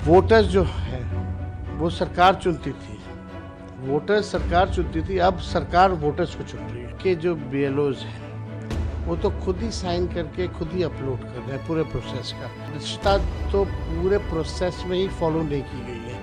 Voters जो है वो सरकार चुनती थी, वोटर्स सरकार चुनती थी, अब सरकार वोटर्स को चुन रही है। कि जो BLOs हैं वो तो खुद ही साइन करके खुद ही अपलोड कर रहे हैं पूरे प्रोसेस का। रिश्ता तो पूरे प्रोसेस में ही फॉलो नहीं की गई है।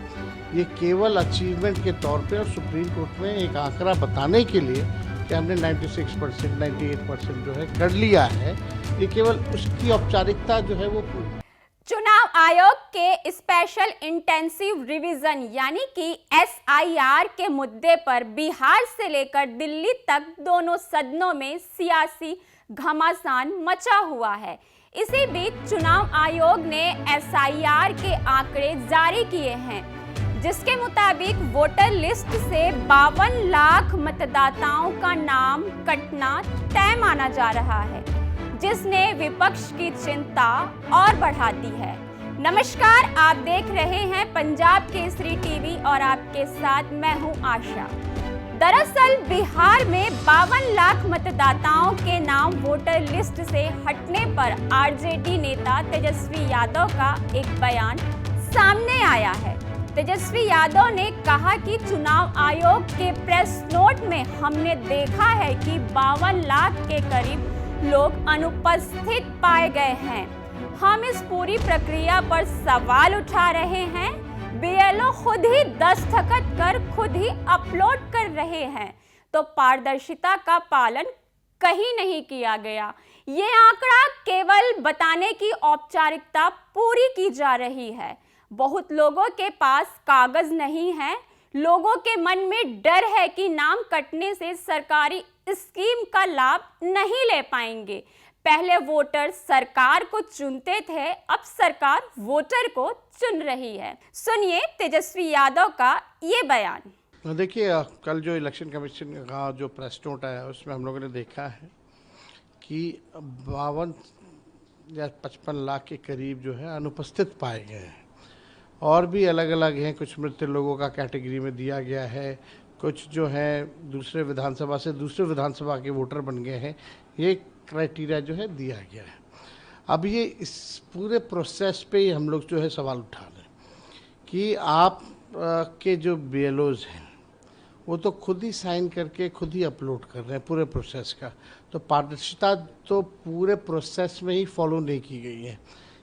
ये केवल अचीवमेंट के तौर पे और सुप्रीम कोर्ट में एक आंकड़ा बताने के लिए कि हमने 96%, 98% जो है कर लिया है, ये केवल उसकी औपचारिकता जो है वो पूरी। चुनाव आयोग के स्पेशल इंटेंसिव रिवीजन यानी कि SIR के मुद्दे पर बिहार से लेकर दिल्ली तक दोनों सदनों में सियासी घमासान मचा हुआ है। इसी बीच चुनाव आयोग ने SIR के आंकड़े जारी किए हैं, जिसके मुताबिक वोटर लिस्ट से 52 लाख मतदाताओं का नाम कटना तय माना जा रहा है, जिसने विपक्ष की चिंता और बढ़ा दी है। नमस्कार, आप देख रहे हैं पंजाब केसरी टीवी और आपके साथ मैं हूं आशा। दरअसल बिहार में 52 लाख मतदाताओं के नाम वोटर लिस्ट से हटने पर RJD नेता तेजस्वी यादव का एक बयान सामने आया है। तेजस्वी यादव ने कहा कि चुनाव आयोग के प्रेस नोट में हमने देखा है कि 52 लाख के करीब लोग अनुपस्थित पाए गए हैं। हम इस पूरी प्रक्रिया पर सवाल उठा रहे हैं। BLO खुद ही दस्तखत कर खुद ही अपलोड कर रहे हैं, तो पारदर्शिता का पालन कहीं नहीं किया गया। ये आंकड़ा केवल बताने की औपचारिकता पूरी की जा रही है। बहुत लोगों के पास कागज नहीं है। लोगों के मन में डर है कि नाम कटने से सरकारी स्कीम का लाभ नहीं ले पाएंगे। पहले वोटर सरकार को चुनते थे, अब सरकार वोटर को चुन रही है। सुनिए तेजस्वी यादव का ये बयान। देखिए, कल जो इलेक्शन कमीशन का जो प्रेस नोट आया उसमें हम लोगों ने देखा है कि 52 या 55 लाख के करीब जो है अनुपस्थित पाए गए हैं। और भी अलग अलग हैं, कुछ मृत लोगों का कैटेगरी में दिया गया है, कुछ जो है दूसरे विधानसभा से दूसरे विधानसभा के वोटर बन गए हैं। ये क्राइटेरिया जो है दिया गया है। अब ये इस पूरे प्रोसेस पे ही हम लोग जो है सवाल उठा रहे हैं कि आप के जो BLOs हैं वो तो खुद ही साइन करके खुद ही अपलोड कर रहे हैं पूरे प्रोसेस का, तो पारदर्शिता तो पूरे प्रोसेस में ही फॉलो नहीं की गई है।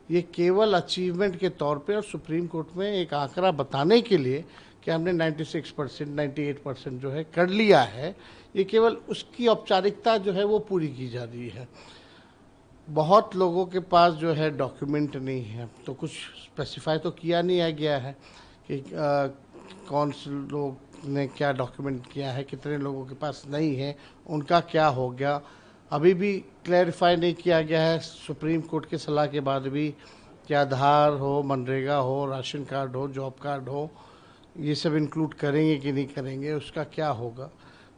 ये केवल अचीवमेंट के तौर पे और सुप्रीम कोर्ट में एक आंकड़ा बताने के लिए कि हमने 96%, 98% जो है कर लिया है, ये केवल उसकी औपचारिकता जो है वो पूरी की जा रही है। बहुत लोगों के पास जो है डॉक्यूमेंट नहीं है, तो कुछ स्पेसिफाई तो किया नहीं गया है कि कौन से लोग ने क्या डॉक्यूमेंट किया है, कितने लोगों के पास नहीं है, उनका क्या हो गया, अभी भी क्लैरिफाई नहीं किया गया है। सुप्रीम कोर्ट की सलाह के बाद भी कि आधार हो, मनरेगा हो, राशन कार्ड हो, जॉब कार्ड हो, ये सब इंक्लूड करेंगे कि नहीं करेंगे, उसका क्या होगा।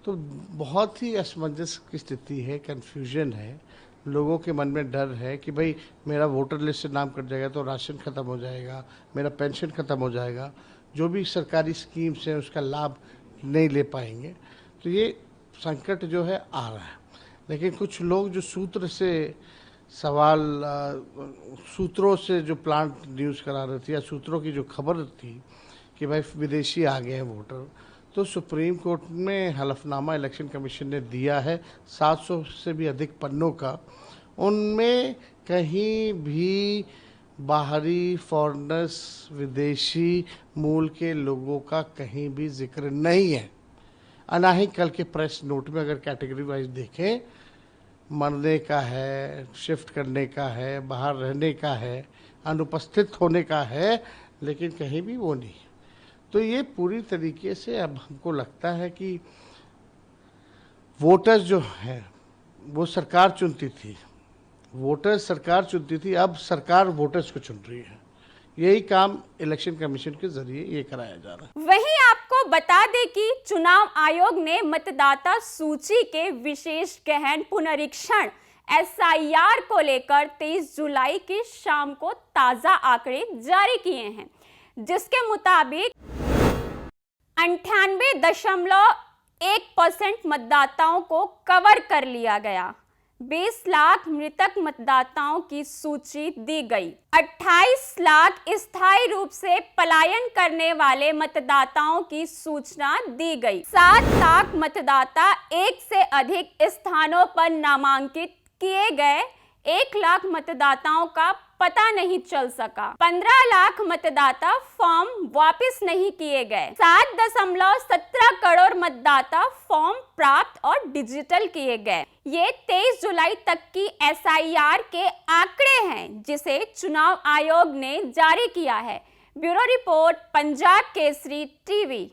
तो बहुत ही असमंजस की स्थिति है, कन्फ्यूजन है, लोगों के मन में डर है कि भाई मेरा वोटर लिस्ट से नाम कट जाएगा तो राशन ख़त्म हो जाएगा, मेरा पेंशन ख़त्म हो जाएगा, जो भी सरकारी स्कीम्स हैं उसका लाभ नहीं ले पाएंगे। तो ये संकट जो है आ रहा है। लेकिन कुछ लोग जो सूत्र से सवाल सूत्रों से जो प्लांट न्यूज़ करा रहे थे या सूत्रों की जो खबर थी कि भाई विदेशी आ गए हैं वोटर, तो सुप्रीम कोर्ट में हलफनामा इलेक्शन कमीशन ने दिया है 700 से भी अधिक पन्नों का। उनमें कहीं भी बाहरी फॉरेनर्स, विदेशी मूल के लोगों का कहीं भी जिक्र नहीं है। ना ही कल के प्रेस नोट में अगर कैटेगरी वाइज देखें, मरने का है, शिफ्ट करने का है, बाहर रहने का है, अनुपस्थित होने का है, लेकिन कहीं भी वो नहीं। तो ये पूरी तरीके से अब हमको लगता है कि वोटर्स जो हैं वो सरकार चुनती थी, वोटर्स सरकार चुनती थी, अब सरकार वोटर्स को चुन रही है। यही काम इलेक्शन कमीशन के जरिए ये कराया जा रहा है। वहीं आपको बता दें कि चुनाव आयोग ने मतदाता सूची के विशेष गहन पुनरीक्षण SIR को लेकर 23 जुलाई की शाम को ताजा आंकड़े जारी किए हैं, जिसके मुताबिक 98.1% मतदाताओं को कवर कर लिया गया। 20 लाख मृतक मतदाताओं की सूची दी गई। 28 लाख स्थायी रूप से पलायन करने वाले मतदाताओं की सूचना दी गई। 7 लाख मतदाता एक से अधिक स्थानों पर नामांकित किए गए। 1 लाख मतदाताओं का पता नहीं चल सका। 15 लाख मतदाता फॉर्म वापस नहीं किए गए। 7.17 करोड़ मतदाता फॉर्म प्राप्त और डिजिटल किए गए। ये 23 जुलाई तक की SIR के आंकड़े हैं जिसे चुनाव आयोग ने जारी किया है। Bureau report, Punjab Kesari TV.